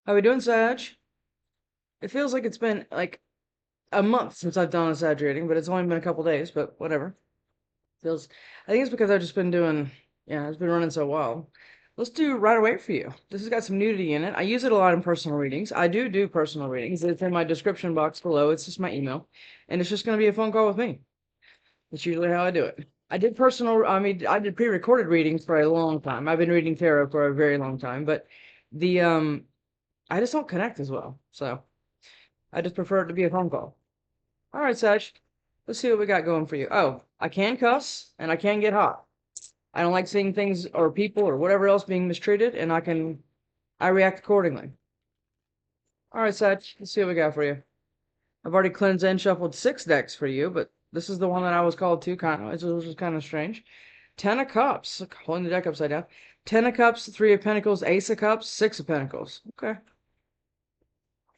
How we doing, Sag? It feels like it's been like a month since I've done a Sag reading, but it's only been a couple days, but whatever. Feels I think it's because I've just been doing it's been running so well. Let's do right away for you. This has got some nudity in it. I use it a lot in personal readings. I do personal readings. It's in my description box below. It's just my email. And it's just gonna be a phone call with me. That's usually how I do it. I did pre-recorded readings for a long time. I've been reading tarot for a very long time, but the I just don't connect as well. So I just prefer it to be a phone call. All right, Sag. Let's see what we got going for you. Oh, I can cuss and I can get hot. I don't like seeing things or people or whatever else being mistreated, and I react accordingly. All right, Sag. Let's see what we got for you. I've already cleansed and shuffled 6 decks for you, but this is the one that I was called to, kind of, which is kind of strange. 10 of Cups. Look, holding the deck upside down. 10 of Cups, 3 of Pentacles, Ace of Cups, 6 of Pentacles. Okay.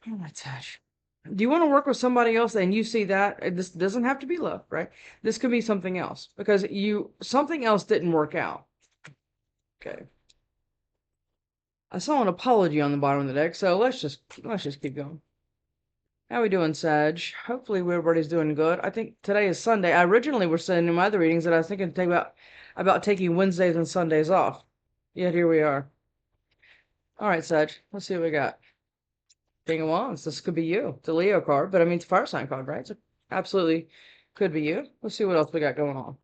All right, Sag. Do you want to work with somebody else and you see that this doesn't have to be love, right? This could be something else because something else didn't work out. Okay. I saw an apology on the bottom of the deck, so let's just keep going. How we doing, Sag? Hopefully everybody's doing good. I think today is Sunday. I originally was saying in my other readings that I was thinking about taking Wednesdays and Sundays off. Yet here we are. All right, Sag. Let's see what we got. King of Wands. This could be you. It's a Leo card, but I mean, it's a fire sign card, right? So absolutely could be you. Let's see what else we got going on.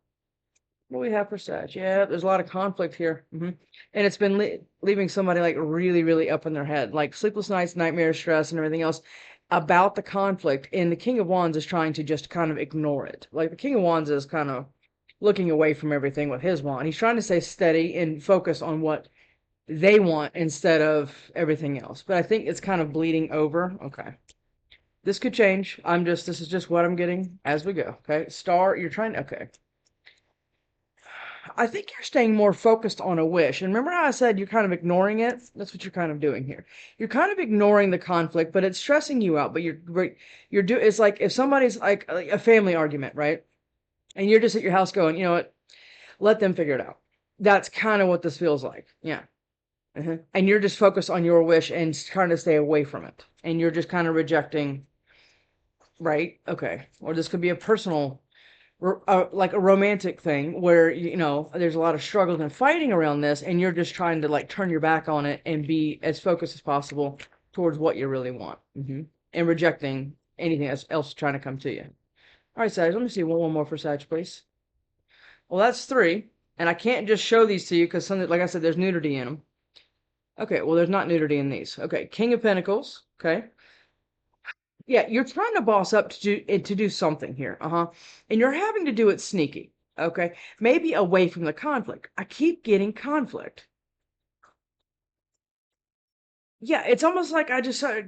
What do we have for Sag? Yeah, there's a lot of conflict here. And it's been leaving somebody like really, really up in their head, like sleepless nights, nightmares, stress, and everything else about the conflict. And the King of Wands is trying to just kind of ignore it. Like the King of Wands is kind of looking away from everything with his wand. He's trying to stay steady and focus on what they want instead of everything else. But I think it's kind of bleeding over. Okay. This could change. This is just what I'm getting as we go. Okay. Star, you're trying to, okay. I think you're staying more focused on a wish. And remember how I said you're kind of ignoring it? That's what you're kind of doing here. You're kind of ignoring the conflict, but it's stressing you out. But it's like if somebody's like a family argument, right? And you're just at your house going, you know what? Let them figure it out. That's kind of what this feels like. Yeah. And you're just focused on your wish and trying to stay away from it. And you're just kind of rejecting, right? Okay. Or this could be a personal, like a romantic thing where, there's a lot of struggles and fighting around this. And you're just trying to like turn your back on it and be as focused as possible towards what you really want. And rejecting anything else trying to come to you. All right, Sag, let me see one more for Sag, please. Well, that's 3. And I can't just show these to you because, like I said, there's nudity in them. Okay, well, there's not nudity in these. Okay, King of Pentacles. Okay. Yeah, you're trying to boss up to do something here. And you're having to do it sneaky. Okay. Maybe away from the conflict. I keep getting conflict. Yeah, it's almost like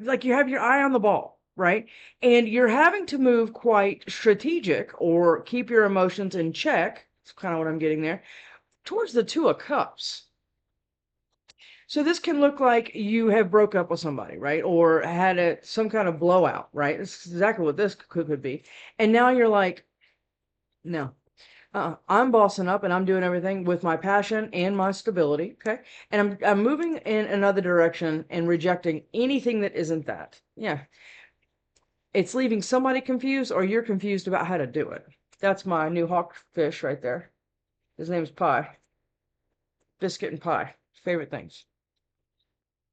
like you have your eye on the ball, right? And you're having to move quite strategic or keep your emotions in check. That's kind of what I'm getting there. Towards the 2 of Cups. So this can look like you have broke up with somebody, right? Or had some kind of blowout, right? This is exactly what this could be. And now you're like, no, I'm bossing up and I'm doing everything with my passion and my stability, okay? And I'm moving in another direction and rejecting anything that isn't that. Yeah. It's leaving somebody confused or you're confused about how to do it. That's my new hawk fish right there. His name is Pie. Biscuit and pie. Favorite things.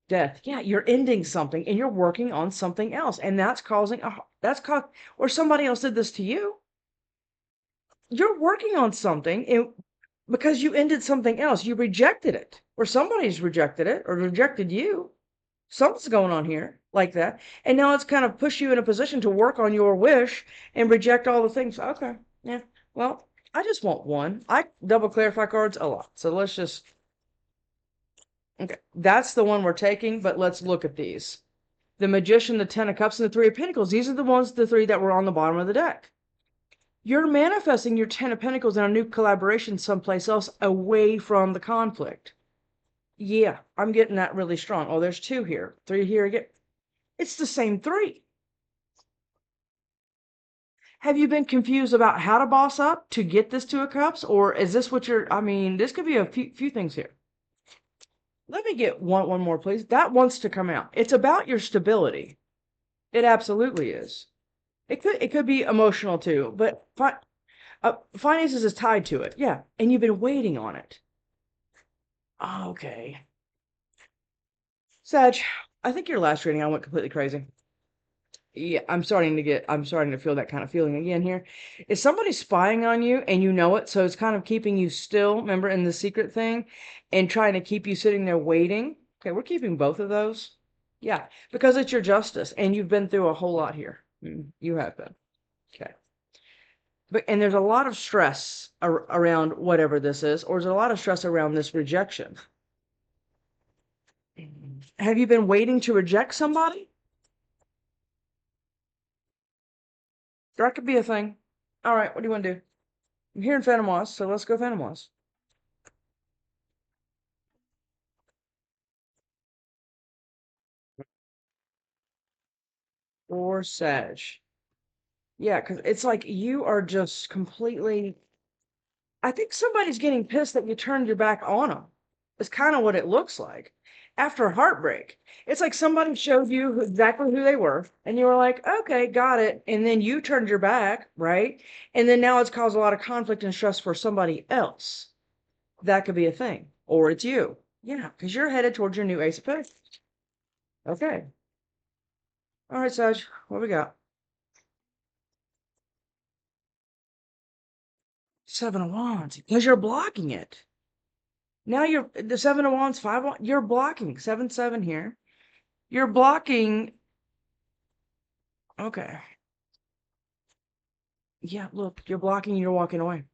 Death. Yeah, you're ending something and you're working on something else. And or somebody else did this to you. You're working on something because you ended something else. You rejected it, or somebody's rejected it, or rejected you. Something's going on here like that. And now it's kind of pushed you in a position to work on your wish and reject all the things. Okay. Yeah. Well, I just want one. I double clarify cards a lot. So let's just okay. That's the one we're taking, but let's look at these. The Magician, the 10 of Cups, and the 3 of Pentacles. These are the 3 that were on the bottom of the deck. You're manifesting your 10 of Pentacles in a new collaboration someplace else away from the conflict. Yeah, I'm getting that really strong. Oh, there's 2 here. 3 here again. It's the same 3. Have you been confused about how to boss up to get this 2 of Cups? Or is this what this could be a few things here. Let me get one more, please. That wants to come out. It's about your stability. It absolutely is. It could be emotional too, but finances is tied to it. Yeah, and you've been waiting on it. Okay. Sag, I think your last reading I went completely crazy. Yeah, I'm starting to feel that kind of feeling again here. Is somebody spying on you and you know it, so it's kind of keeping you still, remember, in the secret thing, and trying to keep you sitting there waiting? Okay, we're keeping both of those. Yeah, because it's your justice, and you've been through a whole lot here. You have been. Okay. And there's a lot of stress around whatever this is, or there's a lot of stress around this rejection. Have you been waiting to reject somebody? That could be a thing. All right, what do you want to do? I'm here in Phantom, so let's go Phantom. Or Sag. Yeah, because it's like you are just completely. I think somebody's getting pissed that you turned your back on them. It's kind of what it looks like. After a heartbreak, it's like somebody showed you exactly who they were, and you were like, okay, got it. And then you turned your back, right? And then now it's caused a lot of conflict and stress for somebody else. That could be a thing. Or it's you. Yeah, because you're headed towards your new Ace of Pentacles. Okay. All right, Sag, what we got? Seven of Wands, because you're blocking it. Now you're the Seven of Wands, Five of Wands, you're blocking 7-7 here. You're blocking. Okay. Yeah, look, you're blocking, you're walking away.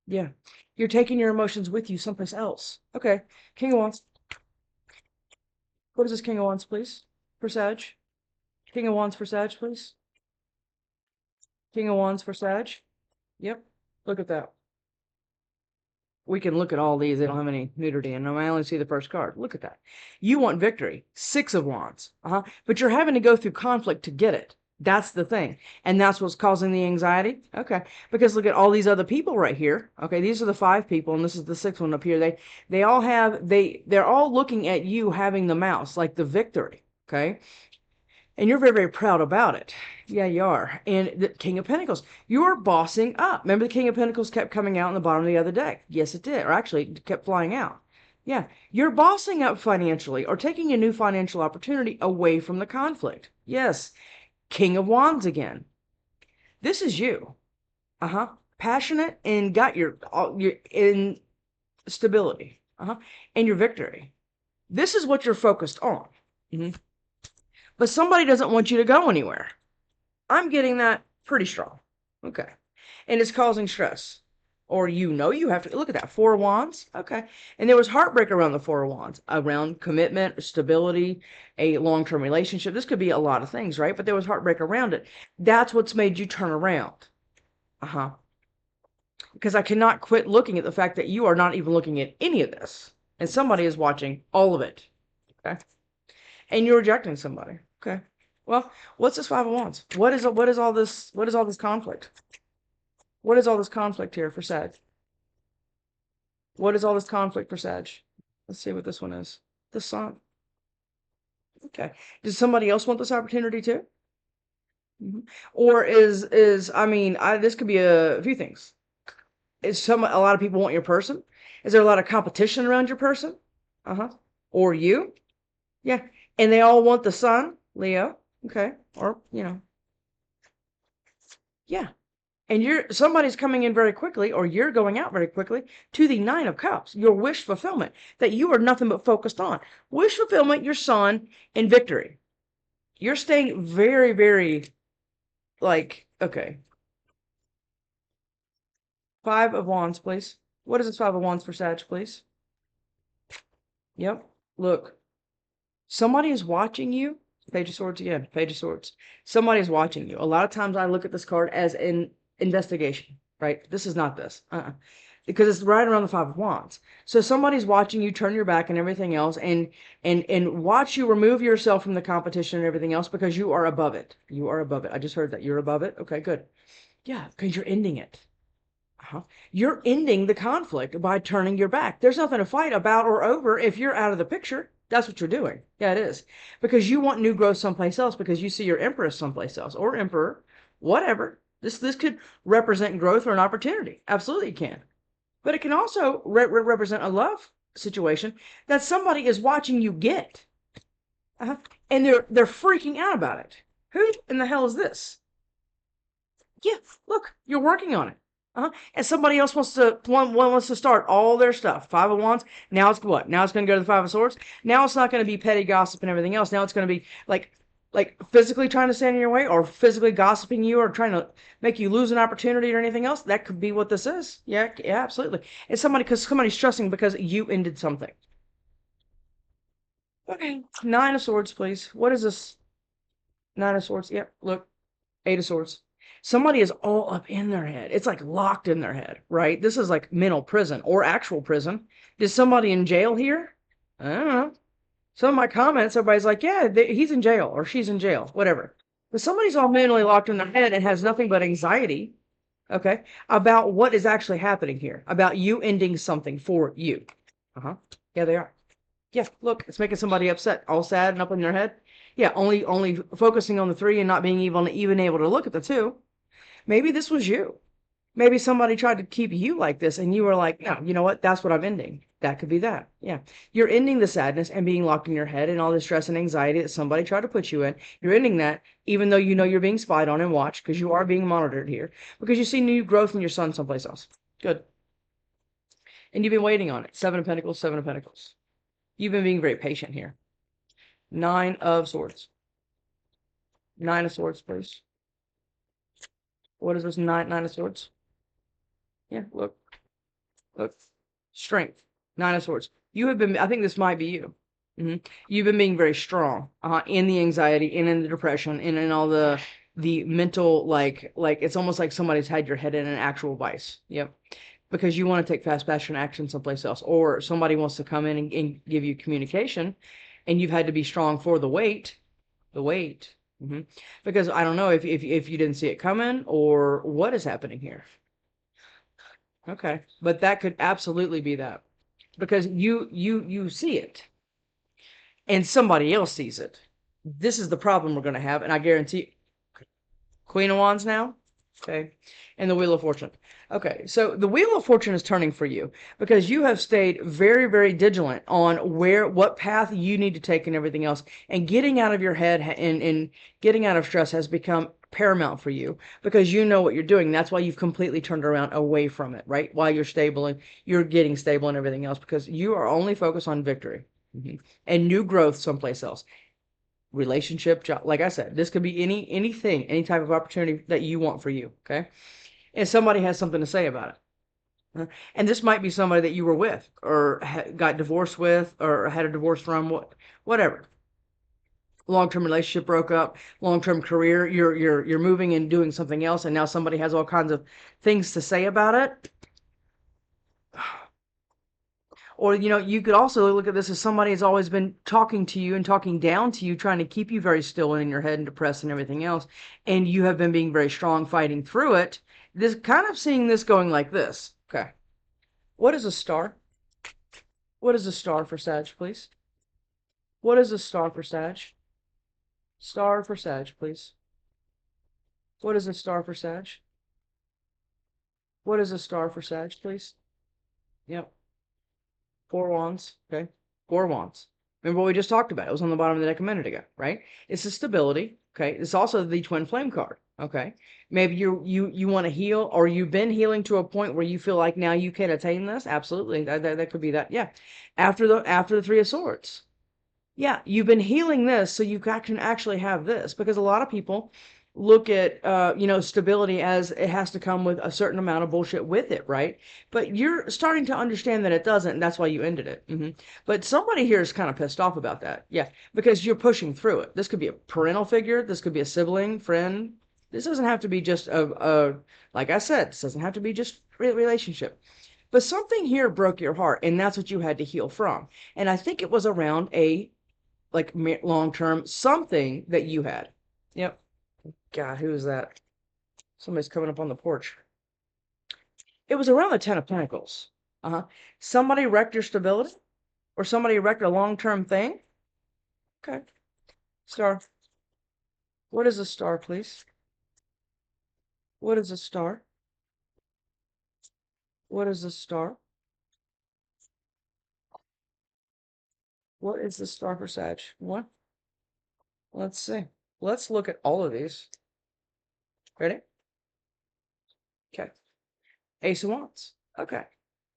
Yeah. You're taking your emotions with you someplace else. Okay. King of Wands. What is this King of Wands, please? For Sag. King of Wands for Sag, please. King of Wands for Sag. Yep. Look at that. We can look at all these. They don't have any nudity in them. I only see the first card. Look at that. You want victory. Six of Wands. But you're having to go through conflict to get it. That's the thing. And that's what's causing the anxiety. Okay. Because look at all these other people right here. Okay. These are the five people, and this is the sixth one up here. They're all looking at you having the mouse, like the victory. Okay. And you're very, very proud about it. Yeah, you are. And the King of Pentacles, you're bossing up. Remember the King of Pentacles kept coming out in the bottom of the other deck? Yes, it did. Or actually, it kept flying out. Yeah, you're bossing up financially or taking a new financial opportunity away from the conflict. Yes, King of Wands again. This is you. Passionate and got your in stability. And your victory. This is what you're focused on. But somebody doesn't want you to go anywhere. I'm getting that pretty strong. Okay. And it's causing stress. Or you have to look at that. Four of Wands. Okay. And there was heartbreak around the Four of Wands, around commitment, stability, a long-term relationship. This could be a lot of things, right? But there was heartbreak around it. That's what's made you turn around. Because I cannot quit looking at the fact that you are not even looking at any of this. And somebody is watching all of it. Okay. And you're rejecting somebody. Okay. Well, what's this Five of Wands? What is all this conflict? What is all this conflict here for Sag? What is all this conflict for Sag? Let's see what this one is. The Sun. Okay. Does somebody else want this opportunity too? Or this could be a few things. A lot of people want your person? Is there a lot of competition around your person? Or you? Yeah. And they all want the Sun, Leo. Okay. Or, yeah. And somebody's coming in very quickly, or you're going out very quickly to the Nine of Cups, your wish fulfillment that you are nothing but focused on. Wish fulfillment, your Sun, and victory. You're staying very, very, okay. Five of Wands, please. What is this Five of Wands for Sag, please? Yep. Look, somebody is watching you. Page of Swords again. Page of Swords. Somebody is watching you. A lot of times I look at this card as an investigation, right? This is not this. Because it's right around the Five of Wands. So somebody's watching you turn your back and everything else and watch you remove yourself from the competition and everything else because you are above it. You are above it. I just heard that. You're above it. Okay, good. Yeah, because you're ending it. You're ending the conflict by turning your back. There's nothing to fight about or over if you're out of the picture. That's what you're doing. Yeah, it is. Because you want new growth someplace else because you see your empress someplace else or emperor, whatever. This could represent growth or an opportunity. Absolutely it can. But it can also represent a love situation that somebody is watching you get. And they're freaking out about it. Who in the hell is this? Yeah, look, you're working on it. And somebody else wants to one wants to start all their stuff. Five of Wands. Now it's what? Now it's going to go to the Five of Swords. Now it's not going to be petty gossip and everything else. Now it's going to be like physically trying to stand in your way, or physically gossiping you, or trying to make you lose an opportunity or anything else. That could be what this is. Yeah, absolutely. It's because somebody's stressing because you ended something. Okay, Nine of Swords, please. What is this? Nine of Swords. Yep. Look, Eight of Swords. Somebody is all up in their head. It's like locked in their head, right? This is like mental prison or actual prison. Is somebody in jail here? I don't know. Some of my comments, everybody's like, yeah, he's in jail or she's in jail, whatever. But somebody's all mentally locked in their head and has nothing but anxiety, okay, about what is actually happening here, about you ending something for you. Yeah, they are. Yeah, look, it's making somebody upset, all sad and up in their head. Yeah, only focusing on the three and not being even able to look at the two. Maybe this was you. Maybe somebody tried to keep you like this and you were like, no, you know what? That's what I'm ending. That could be that. Yeah. You're ending the sadness and being locked in your head and all the stress and anxiety that somebody tried to put you in. You're ending that, even though you know you're being spied on and watched because you are being monitored here because you see new growth in your son someplace else. Good. And you've been waiting on it. Seven of Pentacles, Seven of Pentacles. You've been being very patient here. Nine of Swords. Nine of Swords, please. What is this? Nine of Swords? Yeah, look. Look. Strength. Nine of Swords. You have been, I think this might be you. You've been being very strong in the anxiety and in the depression and in all the mental, like it's almost like somebody's had your head in an actual vice. Yep. Because you want to take fast passion action someplace else, or somebody wants to come in and give you communication, and you've had to be strong for the weight. The weight. Because I don't know if you didn't see it coming or what is happening here. Okay, but that could absolutely be that, because you see it and somebody else sees it. This is the problem we're going to have, and I guarantee. Queen of Wands now. Okay, and the Wheel of Fortune. Okay, so the Wheel of Fortune is turning for you because you have stayed very, very vigilant on what path you need to take and everything else. And getting out of your head and getting out of stress has become paramount for you because you know what you're doing. That's why you've completely turned around away from it, right? While you're stable and you're getting stable and everything else because you are only focused on victory and new growth someplace else. Relationship, job, like I said, this could be anything, any type of opportunity that you want for you, okay? And somebody has something to say about it. And this might be somebody that you were with or got divorced with or had a divorce from, whatever. Long-term relationship broke up, long-term career, you're moving and doing something else, and now somebody has all kinds of things to say about it. Or, you could also look at this as somebody has always been talking to you and talking down to you, trying to keep you very still and in your head and depressed and everything else. And you have been being very strong, fighting through it. This kind of seeing this going like this. Okay. What is a star? What is a star for Sag, please? What is a star for Sag? Star for Sag, please. What is a star for Sag? What is a star for Sag, please? Yep. Four Wands. Okay. Four Wands. Remember what we just talked about? It was on the bottom of the deck a minute ago, right? It's the stability. Okay. It's also the twin flame card. Okay. Maybe you want to heal, or you've been healing to a point where you feel like now you can attain this. Absolutely. That could be that. Yeah. After the Three of Swords. Yeah. You've been healing this so you can actually have this, because a lot of people look at stability as it has to come with a certain amount of bullshit with it, right? But you're starting to understand that it doesn't, and that's why you ended it. But somebody here is kind of pissed off about that. Yeah, because you're pushing through it. This could be a parental figure, this could be a sibling, friend. This doesn't have to be just like I said, this doesn't have to be just relationship. But something here broke your heart, and that's what you had to heal from. And I think it was around a long-term something that you had. Yep. God, who is that? Somebody's coming up on the porch. It was around the Ten of Pentacles. Somebody wrecked your stability, or somebody wrecked a long-term thing. Okay. Star. What is a star, please? What is a star? What is a star? What is the star for Sag? What? Let's see. Let's look at all of these. Ready? Okay. Ace of Wands. Okay.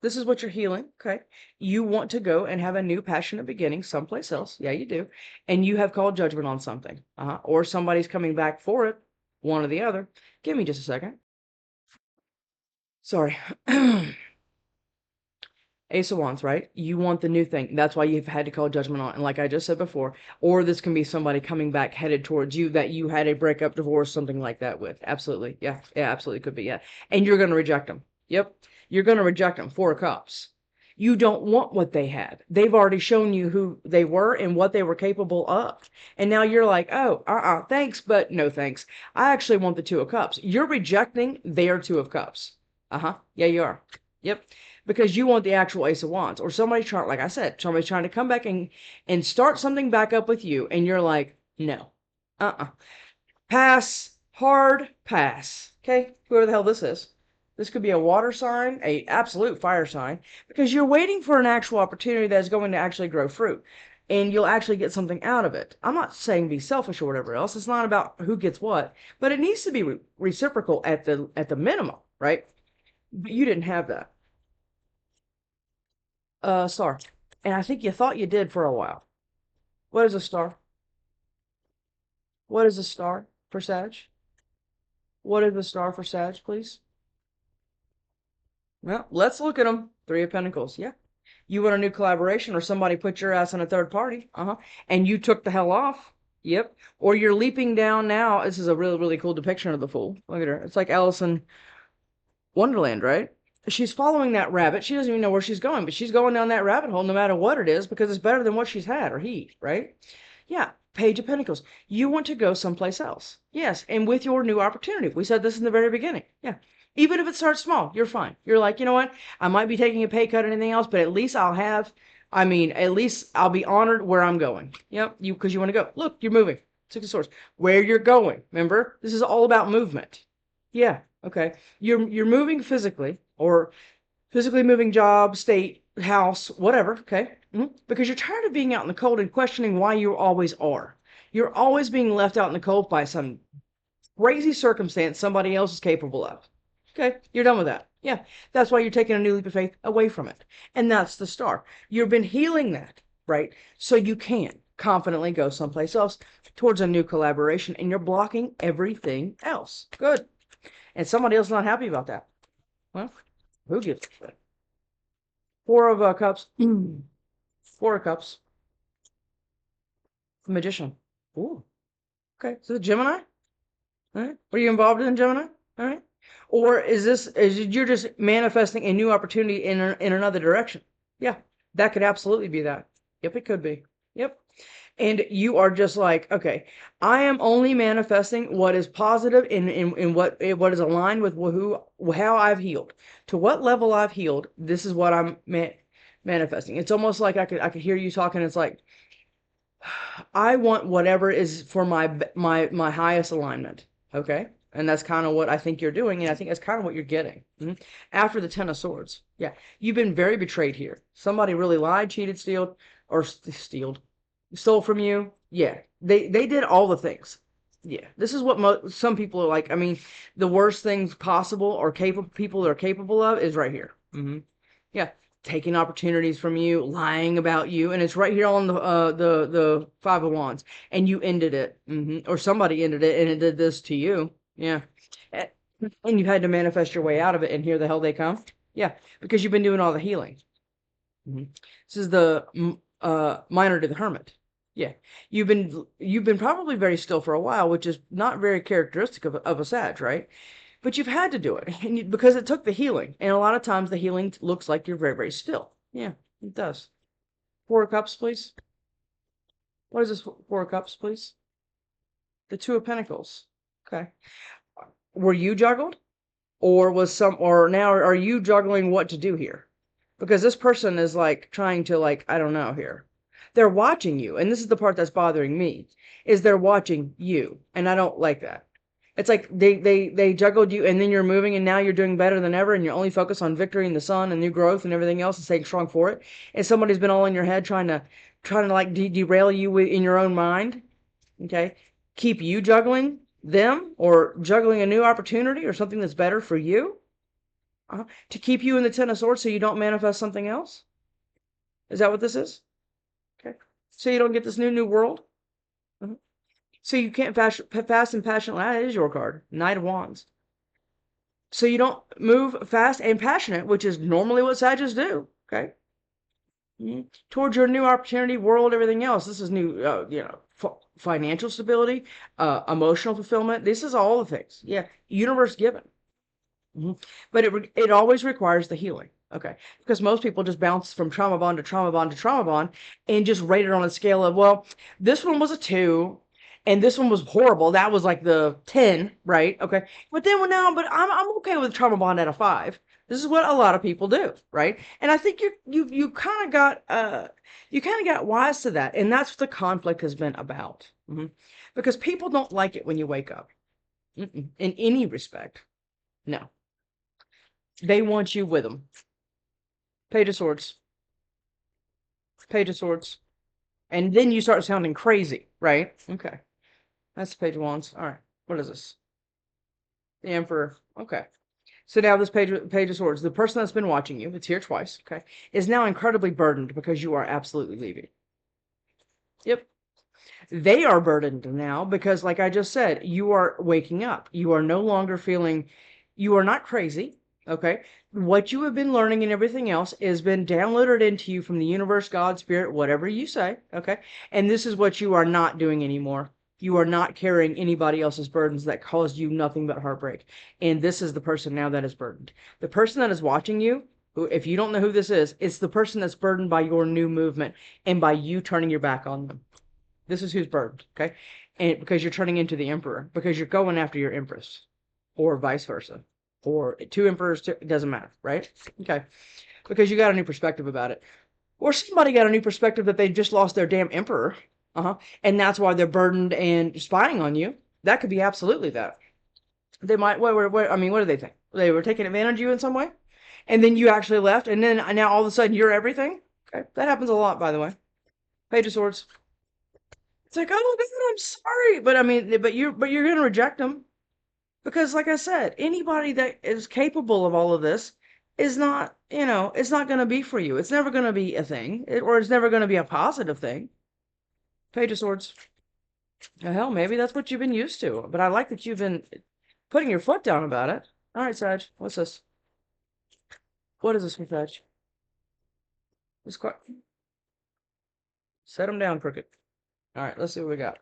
This is what you're healing. Okay. You want to go and have a new passionate beginning someplace else. Yeah, you do. And you have called judgment on something. Or somebody's coming back for it. One or the other. Give me just a second. Sorry. Ace of Wands, right? You want the new thing. That's why you've had to call judgment on. And like I just said before, or this can be somebody coming back headed towards you that you had a breakup, divorce, something like that with. Absolutely. Yeah. Yeah, absolutely could be. Yeah. And you're going to reject them. Yep. You're going to reject them. Four of Cups. You don't want what they had. They've already shown you who they were and what they were capable of. And now you're like, oh, thanks, but no thanks. I actually want the Two of Cups. You're rejecting their Two of Cups. Yeah, you are. Yep. Because you want the actual Ace of Wands, or somebody's trying, like I said, somebody's trying to come back and start something back up with you, and you're like, no, pass, hard pass. Okay, whoever the hell this is. This could be a water sign, a absolute fire sign, because you're waiting for an actual opportunity that's going to actually grow fruit, and you'll actually get something out of it. I'm not saying be selfish or whatever else. It's not about who gets what, but it needs to be reciprocal at the minimum, right? But you didn't have that. Star. And I think you thought you did for a while. What is a star? What is a star for Sag? What is a star for Sag, please? Well, let's look at them. Three of Pentacles. Yeah. You want a new collaboration, or somebody put your ass on a third party. And you took the hell off. Yep. Or you're leaping down now. This is a really, really cool depiction of the Fool. Look at her. It's like Alice in Wonderland, right? She's following that rabbit. She doesn't even know where she's going, but she's going down that rabbit hole no matter what it is, because it's better than what she's had, or he, right? Yeah, Page of Pentacles. You want to go someplace else. Yes, and with your new opportunity. We said this in the very beginning. Yeah. Even if it starts small, you're fine. You're like, you know what? I might be taking a pay cut or anything else, but at least at least I'll be honored where I'm going. Yep, because you want to go. Look, you're moving. Six of Swords. Where you're going. Remember? This is all about movement. Yeah, okay. You're moving physically, or physically moving, job, state, house, whatever, okay? Because you're tired of being out in the cold and questioning why you always are. You're always being left out in the cold by some crazy circumstance somebody else is capable of. Okay, you're done with that. Yeah, that's why you're taking a new leap of faith away from it. And that's the Star. You've been healing that, right? So you can confidently go someplace else towards a new collaboration, and you're blocking everything else. Good. And somebody else is not happy about that. Well, who gives a shit? Four of Cups. Four of Cups. Magician. Ooh. Okay. So Gemini? All right. Were you involved in Gemini? All right. Or you're just manifesting a new opportunity in another direction? Yeah. That could absolutely be that. Yep, it could be. Yep. And you are just like, okay, I am only manifesting what is positive in what is aligned with how I've healed. To what level I've healed, this is what I'm manifesting. It's almost like I could hear you talking. It's like, I want whatever is for my highest alignment. Okay? And that's kind of what I think you're doing, and I think that's kind of what you're getting. After the Ten of Swords. Yeah. You've been very betrayed here. Somebody really lied, cheated, stole from you. Yeah. They did all the things. Yeah. This is what some people are like. I mean, the worst things possible or people are capable of is right here. Yeah. Taking opportunities from you, lying about you, and it's right here on the Five of Wands, and you ended it, or somebody ended it, and it did this to you. Yeah, and you had to manifest your way out of it, and here the hell they come. Yeah, because you've been doing all the healing. This is the Minor to the Hermit. Yeah, you've been probably very still for a while, which is not very characteristic of a Sag, right? But you've had to do it because it took the healing. And a lot of times the healing looks like you're very, very still. Yeah, it does. Four of Cups, please. What is this Four of Cups, please? The Two of Pentacles. Okay. Were you juggled? or now are you juggling what to do here? Because this person is like trying to like, I don't know here. They're watching you. And this is the part that's bothering me, is they're watching you. And I don't like that. It's like they juggled you and then you're moving and now you're doing better than ever and you're only focused on victory and the sun and new growth and everything else and staying strong for it. And somebody's been all in your head trying to like derail you in your own mind. Okay. Keep you juggling them or juggling a new opportunity or something that's better for you. To keep you in the Ten of Swords so you don't manifest something else? Is that what this is? Okay. So you don't get this new world? So you can't fast and passionately. That is your card. Knight of Wands. So you don't move fast and passionate, which is normally what Sagittarius do. Okay. Towards your new opportunity, world, everything else. This is new, financial stability, emotional fulfillment. This is all the things. Yeah. Universe given. But it always requires the healing. Okay. Because most people just bounce from trauma bond to trauma bond to trauma bond and just rate it on a scale of, well, this one was a 2 and this one was horrible. That was like the 10, right? Okay. But then but I'm okay with trauma bond at a 5. This is what a lot of people do, right? And I think you kind of got wise to that, and that's what the conflict has been about. Because people don't like it when you wake up. In any respect. No. They want you with them. Page of Swords. Page of Swords. And then you start sounding crazy, right? Okay. That's the Page of Wands. All right. What is this? The Emperor. Okay. So now this Page of Swords, the person that's been watching you, it's here twice, okay, is now incredibly burdened because you are absolutely leaving. Yep. They are burdened now because, like I just said, you are waking up. You are no longer feeling, you are not crazy. Okay. What you have been learning and everything else has been downloaded into you from the universe, God, spirit, whatever you say. Okay. And this is what you are not doing anymore. You are not carrying anybody else's burdens that caused you nothing but heartbreak. And this is the person now that is burdened. The person that is watching you, who, if you don't know who this is, it's the person that's burdened by your new movement and by you turning your back on them. This is who's burdened. Okay. And because you're turning into the Emperor, because you're going after your Empress, or vice versa. Or 2 emperors, it doesn't matter, right? Okay. Because you got a new perspective about it. Or somebody got a new perspective that they just lost their damn emperor. And that's why they're burdened and spying on you. That could be absolutely that. They might, what do they think? They were taking advantage of you in some way? And then you actually left, and then now all of a sudden you're everything? Okay. That happens a lot, by the way. Page of Swords. It's like, oh, God, I'm sorry. But you're going to reject them. Because, like I said, anybody that is capable of all of this is not, it's not going to be for you. It's never going to be a thing, or it's never going to be a positive thing. Page of Swords. Hell, maybe that's what you've been used to. But I like that you've been putting your foot down about it. All right, Sag. What's this? What is this for Sag? This quite. Set them down, Crooked. All right, let's see what we got.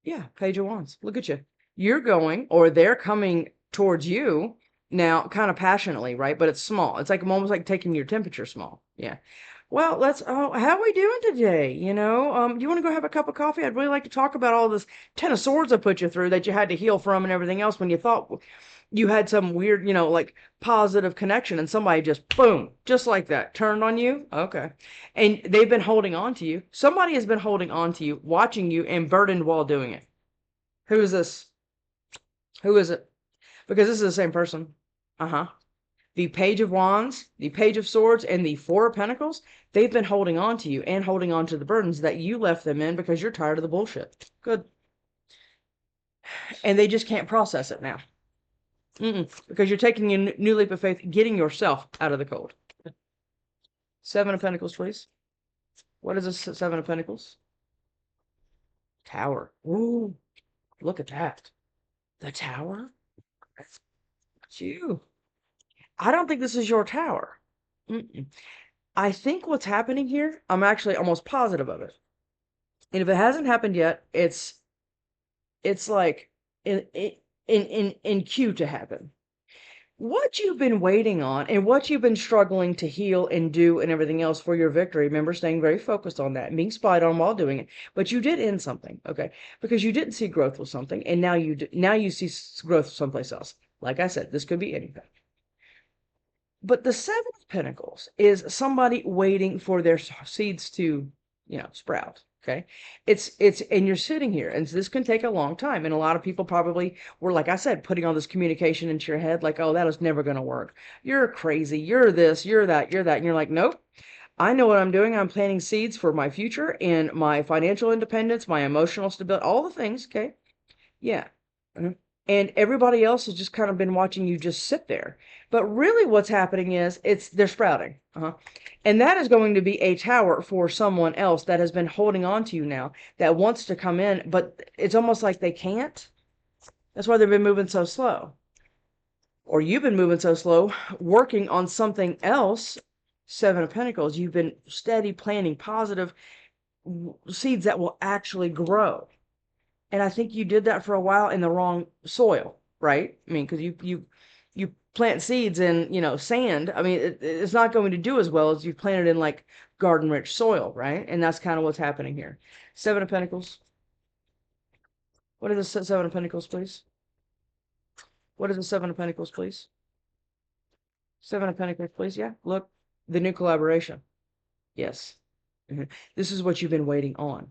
Yeah, Page of Wands. Look at you. You're going, or they're coming towards you now, kind of passionately, right? But it's small. It's like almost like taking your temperature small. Yeah. Well, how are we doing today? Do you want to go have a cup of coffee? I'd really like to talk about all this 10 of Swords I put you through that you had to heal from and everything else when you thought you had some weird, like positive connection and somebody just, boom, just like that, turned on you. Okay. And they've been holding on to you. Somebody has been holding on to you, watching you, and burdened while doing it. Who is this? Who is it? Because this is the same person. The Page of Wands, the Page of Swords, and the 4 of Pentacles, they've been holding on to you and holding on to the burdens that you left them in because you're tired of the bullshit. Good. And they just can't process it now. Because you're taking a new leap of faith, getting yourself out of the cold. 7 of Pentacles, please. What is this 7 of Pentacles? Tower. Ooh, look at that. The Tower? That's you. I don't think this is your tower. I think what's happening here, I'm actually almost positive of it. And if it hasn't happened yet, it's like in queue to happen. What you've been waiting on and what you've been struggling to heal and do and everything else for your victory, remember staying very focused on that and being spied on while doing it. But you did end something, okay? Because you didn't see growth with something, and now you see growth someplace else. Like I said, this could be anything. But the Seven of Pentacles is somebody waiting for their seeds to, sprout. Okay. And you're sitting here, and this can take a long time. And a lot of people probably were, like I said, putting all this communication into your head, like, oh, that is never going to work. You're crazy. You're this, you're that, you're that. And you're like, nope, I know what I'm doing. I'm planting seeds for my future and my financial independence, my emotional stability, all the things. Okay. Yeah. Mhm. And everybody else has just kind of been watching you just sit there. But really what's happening is they're sprouting. And that is going to be a tower for someone else that has been holding on to you now, that wants to come in, but it's almost like they can't. That's why they've been moving so slow. Or you've been moving so slow, working on something else. Seven of Pentacles. You've been steady planting positive seeds that will actually grow. And I think you did that for a while in the wrong soil, right? I mean, because you plant seeds in, sand. I mean, it's not going to do as well as you planted in like garden-rich soil, right? And that's kind of what's happening here. Seven of Pentacles. What is the Seven of Pentacles, please? What is the Seven of Pentacles, please? Seven of Pentacles, please. Yeah, look, the new collaboration. Yes. This is what you've been waiting on.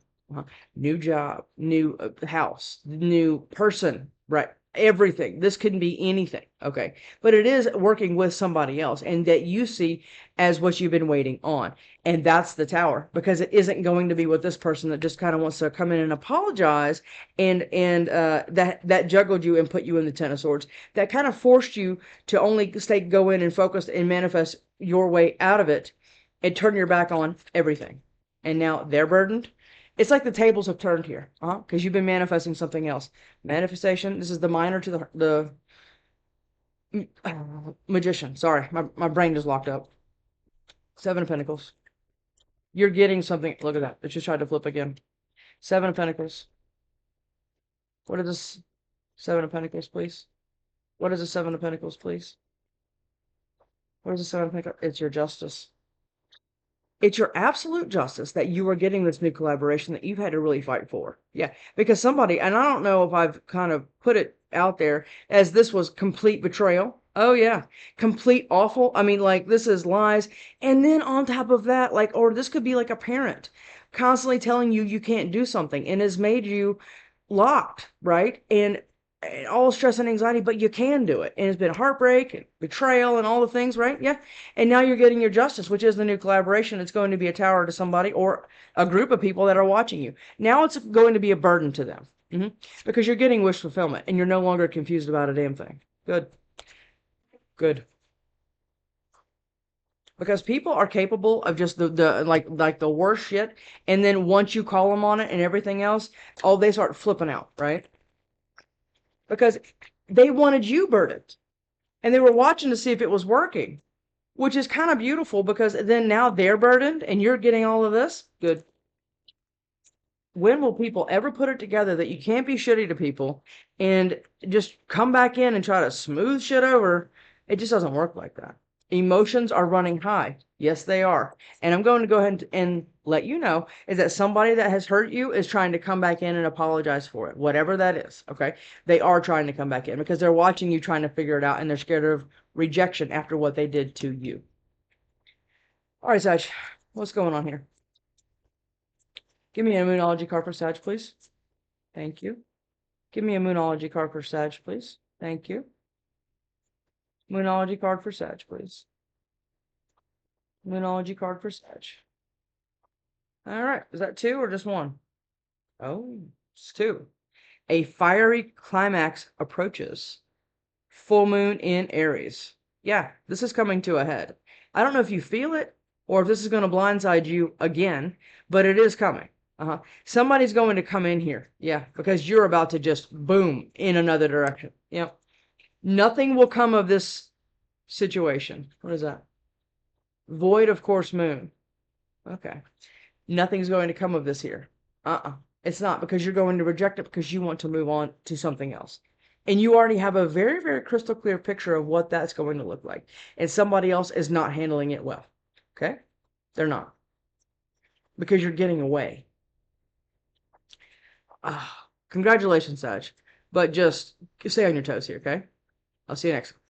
New job, new house, new person, right? Everything. This couldn't be anything. Okay. But it is working with somebody else, and that you see as what you've been waiting on. And that's the tower, because it isn't going to be with this person that just kind of wants to come in and apologize and that juggled you and put you in the Ten of Swords. That kind of forced you to only go in and focus and manifest your way out of it and turn your back on everything. And now they're burdened. It's like the tables have turned here, because you've been manifesting something else. Manifestation. This is the minor to the Magician. Sorry, my brain just locked up. Seven of Pentacles. You're getting something. Look at that. It just tried to flip again. Seven of Pentacles. What is this? Seven of Pentacles, please. What is the Seven of Pentacles, please? What is the Seven of Pentacles? It's your justice. It's your absolute justice that you are getting this new collaboration that you've had to really fight for. Yeah, because somebody, and I don't know if I've kind of put it out there as this was complete betrayal. Oh yeah, complete awful. I mean, like, this is lies. And then on top of that, like, or this could be like a parent constantly telling you you can't do something and has made you locked, right? And all stress and anxiety, but you can do it. And it's been heartbreak and betrayal and all the things, right? Yeah. And now you're getting your justice, which is the new collaboration. It's going to be a tower to somebody or a group of people that are watching you. Now it's going to be a burden to them, because you're getting wish fulfillment and you're no longer confused about a damn thing. Good. Good. Because people are capable of just the like the worst shit, and then once you call them on it and everything else, oh, they start flipping out, right? Because they wanted you burdened, and they were watching to see if it was working, which is kind of beautiful, because then now they're burdened and you're getting all of this. Good. When will people ever put it together that you can't be shitty to people and just come back in and try to smooth shit over? It just doesn't work like that. Emotions are running high. Yes, they are. And I'm going to go ahead and let you know is that somebody that has hurt you is trying to come back in and apologize for it, whatever that is. Okay. They are trying to come back in because they're watching you trying to figure it out, and they're scared of rejection after what they did to you. All right, Sag, what's going on here? Give me a Moonology card for Sag, please. Thank you. Give me a Moonology card for Sag, please. Thank you. Moonology card for Sag, please. Moonology card for Sag. All right. Is that two or just one? Oh, it's two. A fiery climax approaches. Full moon in Aries. Yeah, this is coming to a head. I don't know if you feel it or if this is going to blindside you again, but it is coming. Somebody's going to come in here. Yeah, because you're about to just boom in another direction. Yep. Nothing will come of this situation. What is that? Void of course moon. Okay. Nothing's going to come of this here. It's not, because you're going to reject it because you want to move on to something else. And you already have a very, very crystal clear picture of what that's going to look like. And somebody else is not handling it well. Okay? They're not. Because you're getting away. Congratulations, Sag. But just stay on your toes here, okay? I'll see you next.